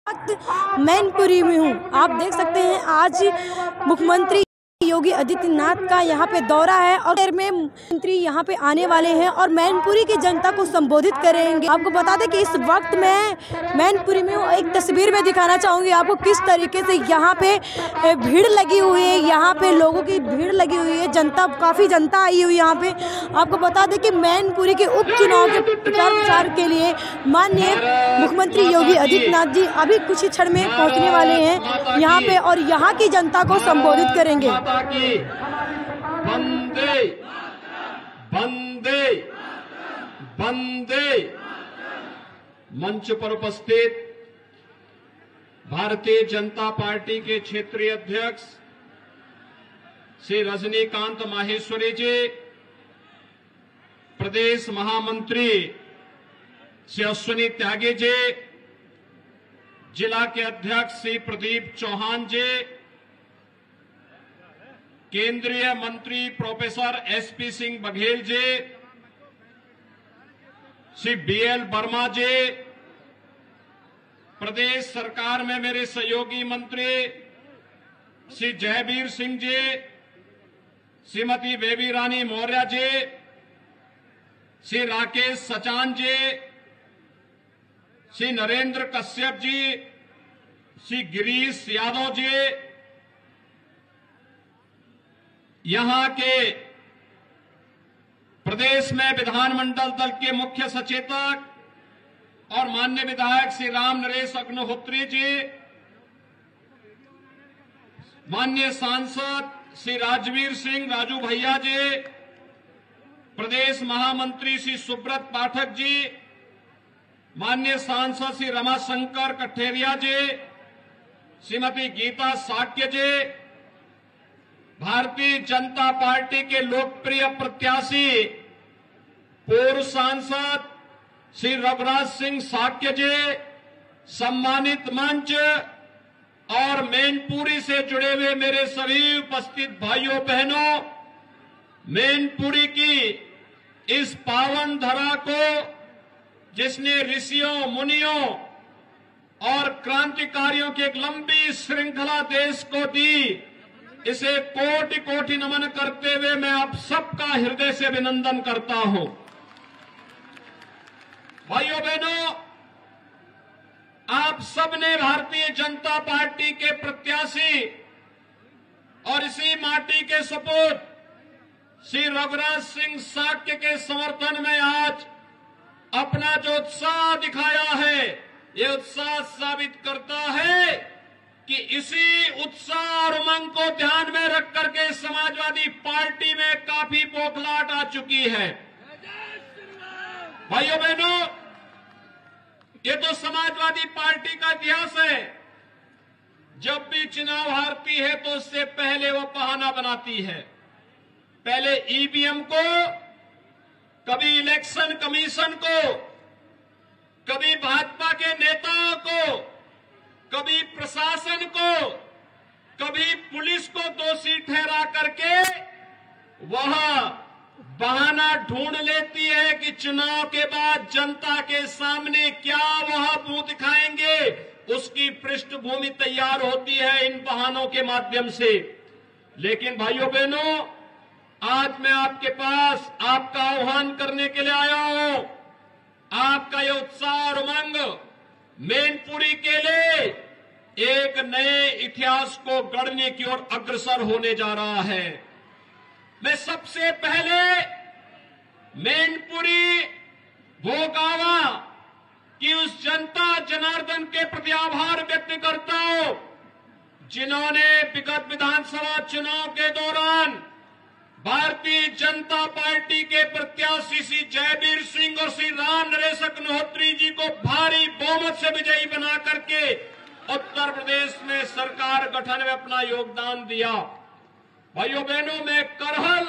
वक्त मैनपुरी में हूँ। आप देख सकते हैं आज मुख्यमंत्री योगी आदित्यनाथ का यहाँ पे दौरा है और में मंत्री यहाँ पे आने वाले हैं और मैनपुरी की जनता को संबोधित करेंगे। आपको बता दें कि इस वक्त मैं मैनपुरी में हूँ। एक तस्वीर में दिखाना चाहूँगी आपको किस तरीके से यहाँ पे भीड़ लगी हुई है। यहाँ पे लोगों की भीड़ लगी हुई है, जनता काफ़ी जनता आई हुई है यहाँ पे। आपको बता दें कि मैनपुरी के उपचुनाव के प्रचार के लिए माननीय मुख्यमंत्री योगी आदित्यनाथ जी अभी कुछ ही क्षण में पहुँचने वाले हैं यहाँ पे और यहाँ की जनता को संबोधित करेंगे। वंदे वंदे वंदे। मंच पर उपस्थित भारतीय जनता पार्टी के क्षेत्रीय अध्यक्ष श्री रजनीकांत माहेश्वरी जी, प्रदेश महामंत्री श्री अश्विनी त्यागी जी, जिला के अध्यक्ष श्री प्रदीप चौहान जी, केंद्रीय मंत्री professor SP Singh Baghel ji, Shri BL Verma जी, प्रदेश सरकार में मेरे सहयोगी मंत्री श्री जयवीर सिंह जी, श्रीमती बेबी रानी मौर्य जी, श्री राकेश सचान जी, श्री नरेंद्र कश्यप जी, श्री गिरीश यादव जी, यहां के प्रदेश में विधानमंडल दल के मुख्य सचेतक और माननीय विधायक श्री राम नरेश अग्निहोत्री जी, माननीय सांसद श्री राजवीर सिंह राजू भैया जी, प्रदेश महामंत्री श्री सुब्रत पाठक जी, माननीय सांसद श्री रमाशंकर कठेरिया जी, श्रीमती गीता साक्य जी, भारतीय जनता पार्टी के लोकप्रिय प्रत्याशी पूर्व सांसद श्री रघुराज सिंह साक्य जी, सम्मानित मंच और मैनपुरी से जुड़े हुए मेरे सभी उपस्थित भाइयों बहनों, मैनपुरी की इस पावन धरा को जिसने ऋषियों मुनियों और क्रांतिकारियों की एक लंबी श्रृंखला देश को दी, इसे कोटि कोटि नमन करते हुए मैं आप सबका हृदय से अभिनंदन करता हूं। भाइयों बहनों, आप सबने भारतीय जनता पार्टी के प्रत्याशी और इसी माटी के सपूत श्री रघुराज सिंह साक्य के समर्थन में आज अपना जो उत्साह दिखाया है, ये उत्साह साबित करता है कि इसी उत्साह और उमंग को ध्यान में रख करके समाजवादी पार्टी में काफी बौखलाहट आ चुकी है। भाइयों बहनों, ये तो समाजवादी पार्टी का इतिहास है। जब भी चुनाव हारती है तो उससे पहले वो बहाना बनाती है। पहले ईवीएम को, कभी इलेक्शन कमीशन को, कभी भाजपा के नेताओं को, कभी प्रशासन को, कभी पुलिस को दोषी ठहरा करके वह बहाना ढूंढ लेती है कि चुनाव के बाद जनता के सामने क्या वह मुंह दिखाएंगे, उसकी पृष्ठभूमि तैयार होती है इन बहानों के माध्यम से। लेकिन भाइयों बहनों, आज मैं आपके पास आपका आह्वान करने के लिए आया हूं। आपका ये उत्साह और उमंग मैनपुरी के लिए एक नए इतिहास को गढ़ने की ओर अग्रसर होने जा रहा है। मैं सबसे पहले मैनपुरी भोगावा की उस जनता जनार्दन के प्रति आभार व्यक्त करता हूं जिन्होंने विगत विधानसभा चुनाव के दौरान भारतीय जनता पार्टी के प्रत्याशी श्री जयवीर सिंह और श्री राम नरेश अग्निहोत्री जी को भारी बहुमत से विजयी बना करके उत्तर प्रदेश में सरकार गठन में अपना योगदान दिया। भाइयों बहनों, मैं करहल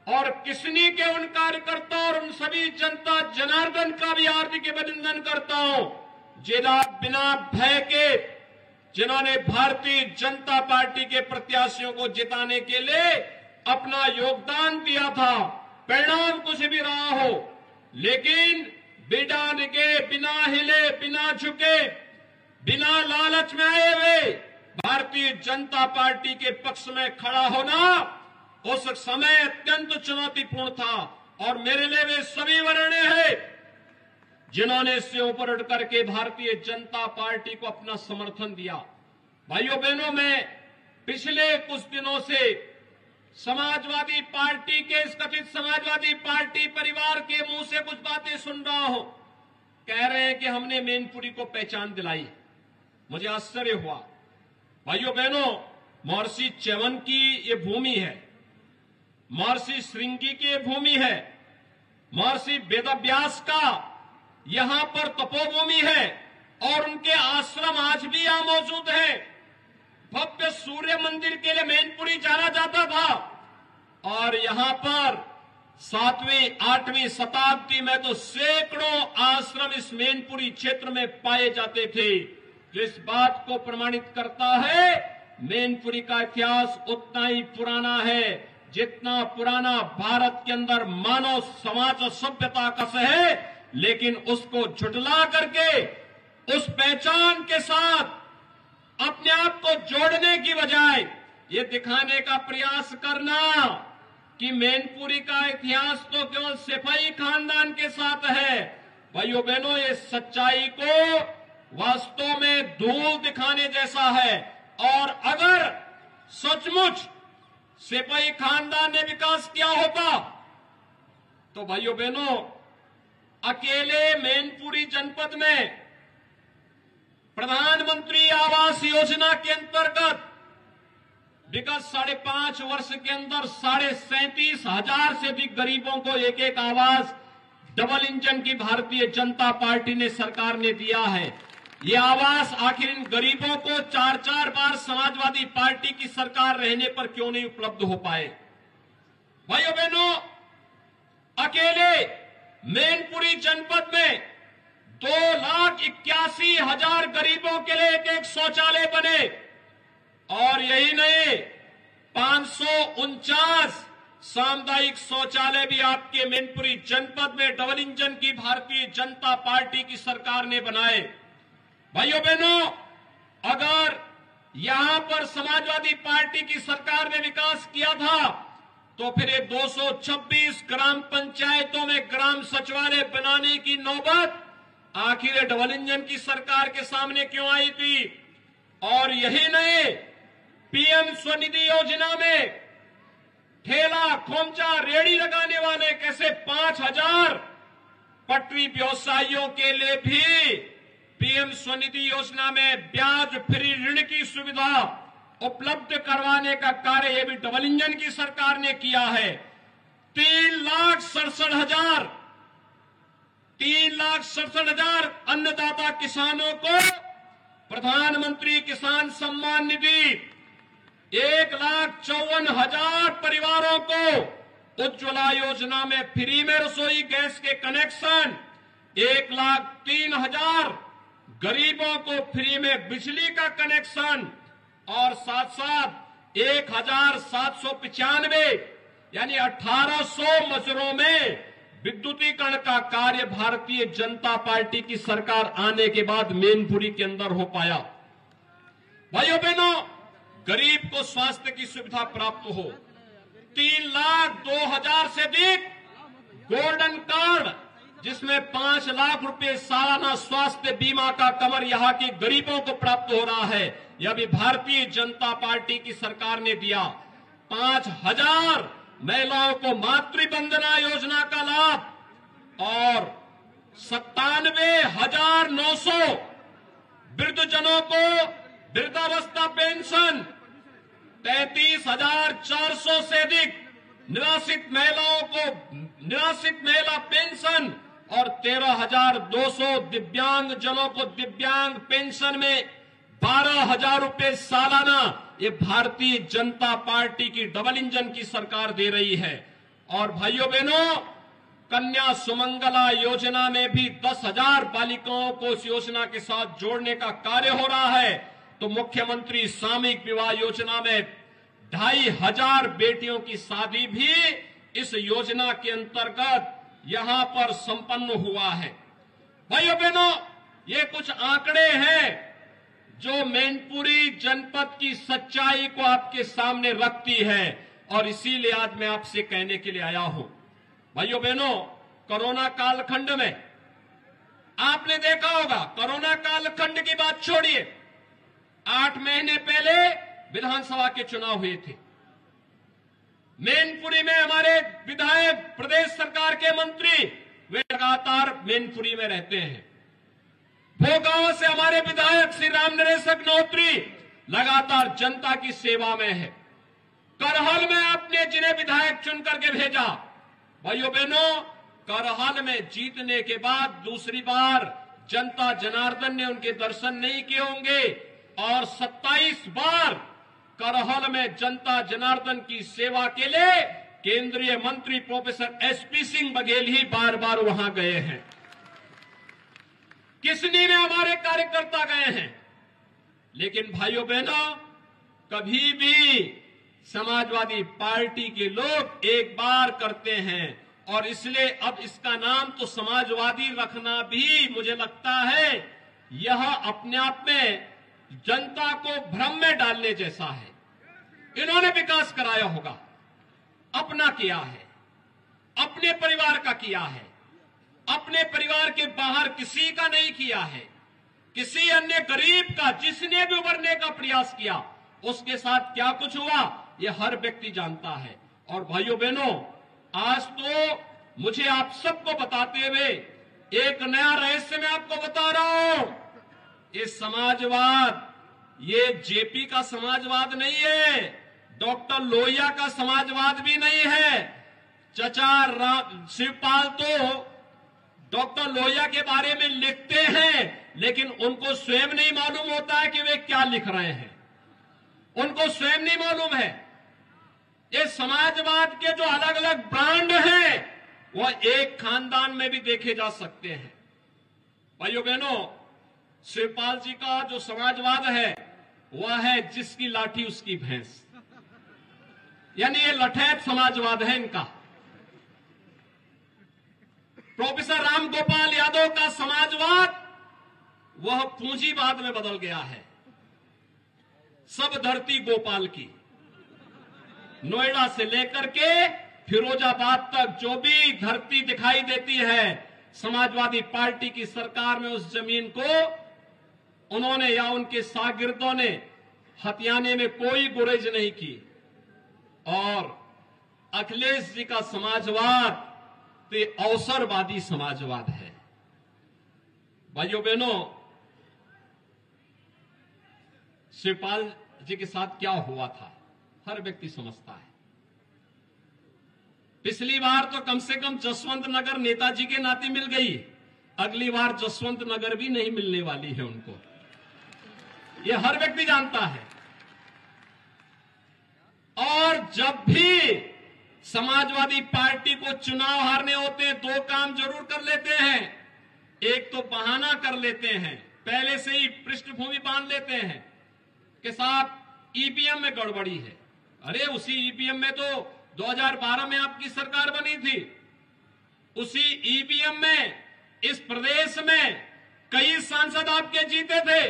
और किसनी के उन कार्यकर्ताओं और उन सभी जनता जनार्दन का भी हार्दिक अभिनंदन करता हूं जिला बिना भय के जिन्होंने भारतीय जनता पार्टी के प्रत्याशियों को जिताने के लिए अपना योगदान दिया था। परिणाम कुछ भी रहा हो, लेकिन बिना डिगे, बिना हिले, बिना झुके बिना लालच में आए हुए भारतीय जनता पार्टी के पक्ष में खड़ा होना उस समय अत्यंत चुनौतीपूर्ण था और मेरे लिए वे सभी वरण्य हैं जिन्होंने इससे ऊपर उठ करके भारतीय जनता पार्टी को अपना समर्थन दिया। भाइयों बहनों, मैं पिछले कुछ दिनों से समाजवादी पार्टी के इस कथित समाजवादी पार्टी परिवार के मुंह से कुछ बातें सुन रहा हूं। कह रहे हैं कि हमने मैनपुरी को पहचान दिलाई। मुझे आश्चर्य हुआ। भाइयों बहनों, महर्षि च्यवन की ये भूमि है, महर्षि श्रृंगी की ये भूमि है, महर्षि वेदव्यास का यहां पर तपोभूमि है और उनके आश्रम आज भी यहां मौजूद है। भव्य सूर्य मंदिर के लिए मैनपुरी जाना जाता था और यहां पर 7वीं 8वीं शताब्दी में तो सैकड़ों आश्रम इस मैनपुरी क्षेत्र में पाए जाते थे, जो इस बात को प्रमाणित करता है मैनपुरी का इतिहास उतना ही पुराना है जितना पुराना भारत के अंदर मानव समाज और सभ्यता का है। लेकिन उसको झुठला करके उस पहचान के साथ अपने आप को जोड़ने की बजाय ये दिखाने का प्रयास करना कि मैनपुरी का इतिहास तो केवल सिपाही खानदान के साथ है। भाइयों बहनों, ये सच्चाई को वास्तव में धूल दिखाने जैसा है। और अगर सचमुच सिपाही खानदान ने विकास किया होता तो भाइयों बहनों, अकेले मैनपुरी जनपद में प्रधानमंत्री आवास योजना के अंतर्गत विगत 5.5 वर्ष के अंदर 37,500 से अधिक गरीबों को एक एक आवास डबल इंजन की भारतीय जनता पार्टी ने सरकार ने दिया है। ये आवास आखिर इन गरीबों को 4-4 बार समाजवादी पार्टी की सरकार रहने पर क्यों नहीं उपलब्ध हो पाए? भाइयों बहनों, अकेले मैनपुरी जनपद में 2,81,000 गरीबों के लिए एक एक शौचालय बने और यही नहीं 549 सामुदायिक शौचालय भी आपके मैनपुरी जनपद में डबल इंजन की भारतीय जनता पार्टी की सरकार ने बनाए। भाइयों बहनों, अगर यहां पर समाजवादी पार्टी की सरकार ने विकास किया था तो फिर ये 226 ग्राम पंचायतों में ग्राम सचिवालय बनाने की नौबत आखिर डबल इंजन की सरकार के सामने क्यों आई थी? और यही नहीं, पीएम स्वनिधि योजना में ठेला खोमचा रेड़ी लगाने वाले कैसे 5,000 पटरी व्यवसायियों के लिए भी पीएम स्वनिधि योजना में ब्याज फ्री ऋण की सुविधा उपलब्ध करवाने का कार्य ये भी डबल इंजन की सरकार ने किया है। 3,67,000 अन्नदाता किसानों को प्रधानमंत्री किसान सम्मान निधि, 1,54,000 परिवारों को उज्ज्वला योजना में फ्री में रसोई गैस के कनेक्शन, 1,03,000 गरीबों को फ्री में बिजली का कनेक्शन और साथ साथ 1,795 यानी 1,800 मजरों में विद्युतीकरण का कार्य भारतीय जनता पार्टी की सरकार आने के बाद मैनपुरी के अंदर हो पाया। भाइयों बहनों, गरीब को स्वास्थ्य की सुविधा प्राप्त हो, 3,02,000 से अधिक गोल्डन कार्ड जिसमें 5 लाख रुपए सालाना स्वास्थ्य बीमा का कवर यहां के गरीबों को प्राप्त हो रहा है, यह भी भारतीय जनता पार्टी की सरकार ने दिया। 5,000 महिलाओं को मातृवंदना योजना का लाभ और 97,900 वृद्धजनों को वृद्धावस्था पेंशन, 33,400 से अधिक निराश्रित महिला पेंशन और 13,200 दिव्यांग जनों को दिव्यांग पेंशन में 12,000 रुपए सालाना ये भारतीय जनता पार्टी की डबल इंजन की सरकार दे रही है। और भाइयों बहनों, कन्या सुमंगला योजना में भी 10,000 बालिकाओं को इस योजना के साथ जोड़ने का कार्य हो रहा है। तो मुख्यमंत्री सामूहिक विवाह योजना में 2,500 बेटियों की शादी भी इस योजना के अंतर्गत यहां पर संपन्न हुआ है। भाइयों बहनों, ये कुछ आंकड़े हैं जो मैनपुरी जनपद की सच्चाई को आपके सामने रखती है। और इसीलिए आज मैं आपसे कहने के लिए आया हूं, भाइयों बहनों, कोरोना कालखंड में आपने देखा होगा, कोरोना कालखंड की बात छोड़िए, 8 महीने पहले विधानसभा के चुनाव हुए थे। मैनपुरी में हमारे विधायक, प्रदेश सरकार के मंत्री, वे लगातार मैनपुरी में रहते हैं। भोगांव से हमारे विधायक श्री राम नरेश अग्निहोत्री लगातार जनता की सेवा में है। करहल में आपने जिन्हें विधायक चुन करके भेजा, भाइयों बहनों, करहल में जीतने के बाद दूसरी बार जनता जनार्दन ने उनके दर्शन नहीं किए होंगे और 27 बार करहल में जनता जनार्दन की सेवा के लिए केंद्रीय मंत्री प्रोफेसर एसपी सिंह बघेल ही बार बार वहां गए हैं। किसनी में हमारे कार्यकर्ता गए हैं। लेकिन भाइयों बहनों, कभी भी समाजवादी पार्टी के लोग एक बार करते हैं और इसलिए अब इसका नाम तो समाजवादी रखना भी मुझे लगता है यह अपने आप में जनता को भ्रम में डालने जैसा है। इन्होंने विकास कराया होगा, अपना किया है, अपने परिवार का किया है, अपने परिवार के बाहर किसी का नहीं किया है, किसी अन्य गरीब का जिसने भी उभरने का प्रयास किया उसके साथ क्या कुछ हुआ यह हर व्यक्ति जानता है। और भाइयों बहनों, आज तो मुझे आप सबको बताते हुए एक नया रहस्य मैं आपको बता रहा हूं। ये समाजवाद, ये जेपी का समाजवाद नहीं है, डॉक्टर लोहिया का समाजवाद भी नहीं है। चचा शिवपाल तो डॉक्टर लोहिया के बारे में लिखते हैं, लेकिन उनको स्वयं नहीं मालूम होता है कि वे क्या लिख रहे हैं, उनको स्वयं नहीं मालूम है। ये समाजवाद के जो अलग अलग ब्रांड हैं वह एक खानदान में भी देखे जा सकते हैं। भाइयों बहनों, शिवपाल जी का जो समाजवाद है वह है जिसकी लाठी उसकी भैंस, यानी ये लठैत समाजवाद है इनका। प्रोफेसर राम गोपाल यादव का समाजवाद वह पूंजीवाद में बदल गया है। सब धरती गोपाल की, नोएडा से लेकर के फिरोजाबाद तक जो भी धरती दिखाई देती है, समाजवादी पार्टी की सरकार में उस जमीन को उन्होंने या उनके शागिर्दों ने हथियाने में कोई गुरेज नहीं की। और अखिलेश जी का समाजवाद तो अवसरवादी समाजवाद है। भाइयों बहनों, शिवपाल जी के साथ क्या हुआ था हर व्यक्ति समझता है। पिछली बार तो कम से कम जसवंत नगर नेताजी के नाते मिल गई, अगली बार जसवंत नगर भी नहीं मिलने वाली है उनको, यह हर व्यक्ति जानता है। और जब भी समाजवादी पार्टी को चुनाव हारने होते हैं, 2 काम जरूर कर लेते हैं। एक तो बहाना कर लेते हैं, पहले से ही पृष्ठभूमि बांध लेते हैं के साथ ईवीएम में गड़बड़ी है। अरे उसी ईवीएम में तो 2012 में आपकी सरकार बनी थी, उसी ईवीएम में इस प्रदेश में कई सांसद आपके जीते थे।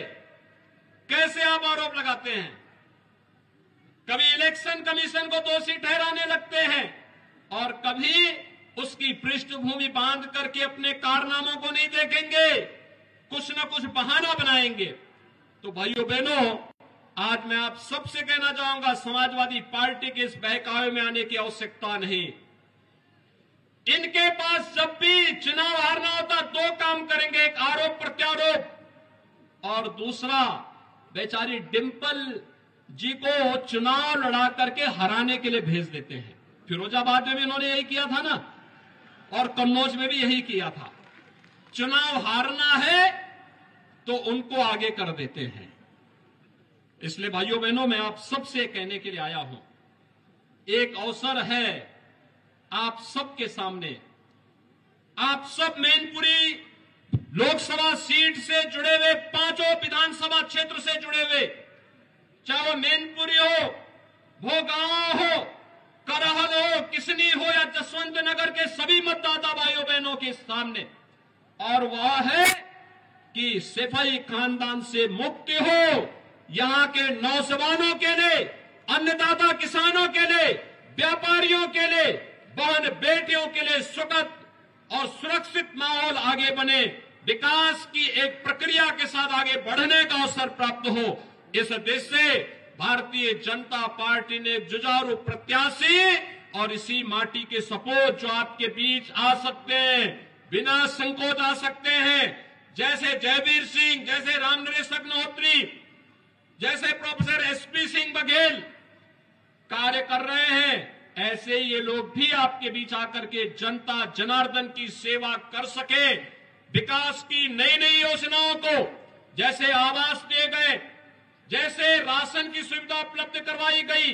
कैसे आप आरोप लगाते हैं? कभी इलेक्शन कमीशन को दोषी ठहराने लगते हैं और कभी उसकी पृष्ठभूमि बांध करके अपने कारनामों को नहीं देखेंगे, कुछ न कुछ बहाना बनाएंगे। तो भाइयों बहनों, आज मैं आप सबसे कहना चाहूंगा, समाजवादी पार्टी के इस बहकावे में आने की आवश्यकता नहीं। इनके पास जब भी चुनाव हारना होता 2 काम करेंगे, एक आरोप प्रत्यारोप और दूसरा बेचारी डिंपल जी को चुनाव लड़ा करके हराने के लिए भेज देते हैं। फिरोजाबाद में भी इन्होंने यही किया था ना, और कन्नौज में भी यही किया था। चुनाव हारना है तो उनको आगे कर देते हैं। इसलिए भाइयों बहनों, मैं आप सबसे कहने के लिए आया हूं, एक अवसर है आप सबके सामने। आप सब मैनपुरी लोकसभा सीट से जुड़े हुए, 5 विधानसभा क्षेत्र से जुड़े हुए, चाहे वो मैनपुरी हो, भोगांव हो, करहल हो, किसनी हो या जसवंत नगर के सभी मतदाता भाइयों बहनों के सामने, और वह है कि सिपाही खानदान से मुक्ति हो, यहाँ के नौजवानों के लिए, अन्नदाता किसानों के लिए, व्यापारियों के लिए, बहन बेटियों के लिए सुखद और सुरक्षित माहौल आगे बने, विकास की एक प्रक्रिया के साथ आगे बढ़ने का अवसर प्राप्त हो। इस उद्देश्य से भारतीय जनता पार्टी ने जुझारू प्रत्याशी और इसी माटी के सपूत जो आपके बीच आ सकते हैं, बिना संकोच आ सकते हैं, जैसे जयवीर सिंह, जैसे रामनरेश अग्निहोत्री, जैसे प्रोफेसर एसपी सिंह बघेल कार्य कर रहे हैं, ऐसे ये लोग भी आपके बीच आकर के जनता जनार्दन की सेवा कर सके। विकास की नई नई योजनाओं को, जैसे आवास दिए गए, जैसे राशन की सुविधा उपलब्ध करवाई गई,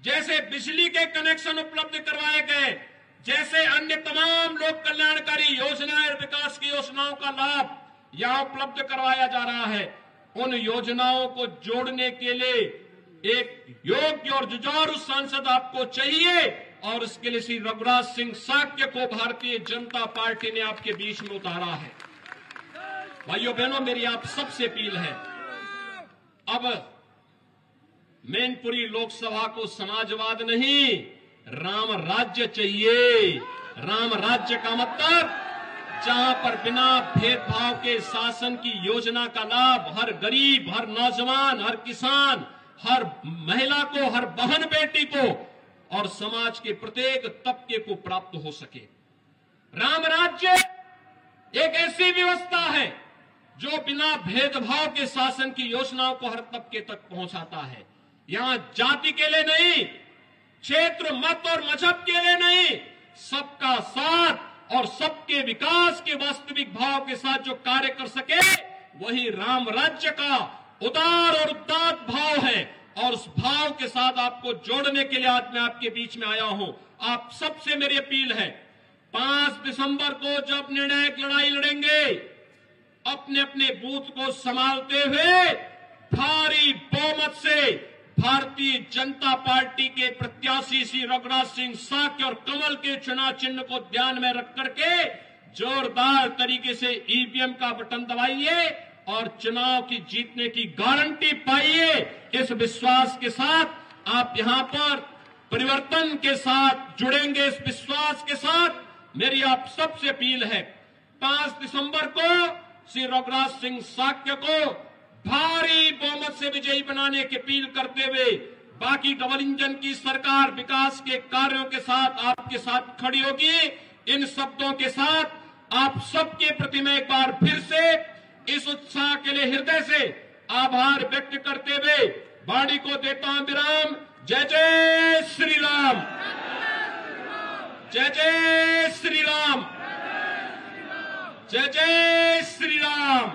जैसे बिजली के कनेक्शन उपलब्ध करवाए गए, जैसे अन्य तमाम लोक कल्याणकारी योजनाएं और विकास की योजनाओं का लाभ यहां उपलब्ध करवाया जा रहा है। उन योजनाओं को जोड़ने के लिए एक योग्य और जुझारू सांसद आपको चाहिए, और इसके लिए श्री रघुराज सिंह साक्य को भारतीय जनता पार्टी ने आपके बीच में उतारा है। भाइयों बहनों, मेरी आप सबसे अपील है, अब मैनपुरी लोकसभा को समाजवाद नहीं, राम राज्य चाहिए। राम राज्य का मतलब जहां पर बिना भेदभाव के शासन की योजना का लाभ हर गरीब, हर नौजवान, हर किसान, हर महिला को, हर बहन बेटी को और समाज के प्रत्येक तबके को प्राप्त हो सके। राम राज्य एक ऐसी व्यवस्था है जो बिना भेदभाव के शासन की योजनाओं को हर तबके तक पहुंचाता है। यहां जाति के लिए नहीं, क्षेत्र, मत और मजहब के लिए नहीं, सबका साथ और सबके विकास के वास्तविक भाव के साथ जो कार्य कर सके, वही राम राज्य का उदार और उदात्त भाव है। और उस भाव के साथ आपको जोड़ने के लिए आज मैं आपके बीच में आया हूं। आप सबसे मेरी अपील है, 5 दिसंबर को जब निर्णायक लड़ाई लड़ेंगे, अपने अपने बूथ को संभालते हुए भारी बहुमत से भारतीय जनता पार्टी के प्रत्याशी श्री रघुराज सिंह साक्य और कमल के चुनाव चिन्ह को ध्यान में रख करके जोरदार तरीके से ईवीएम का बटन दबाइए और चुनाव की जीतने की गारंटी पाइए। इस विश्वास के साथ आप यहां पर परिवर्तन के साथ जुड़ेंगे। इस विश्वास के साथ मेरी आप सबसे अपील है, 5 दिसंबर को श्री रघुराज सिंह साक्य को भारी बहुमत से विजयी बनाने की अपील करते हुए, बाकी डबल इंजन की सरकार विकास के कार्यों के साथ आपके साथ खड़ी होगी। इन शब्दों के साथ आप सबके प्रति मैं एक बार फिर से इस उत्साह के लिए हृदय से आभार व्यक्त करते हुए वाणी को देता हूं विराम। जय जय श्री राम, जय जय श्री राम, जय जय श्री राम।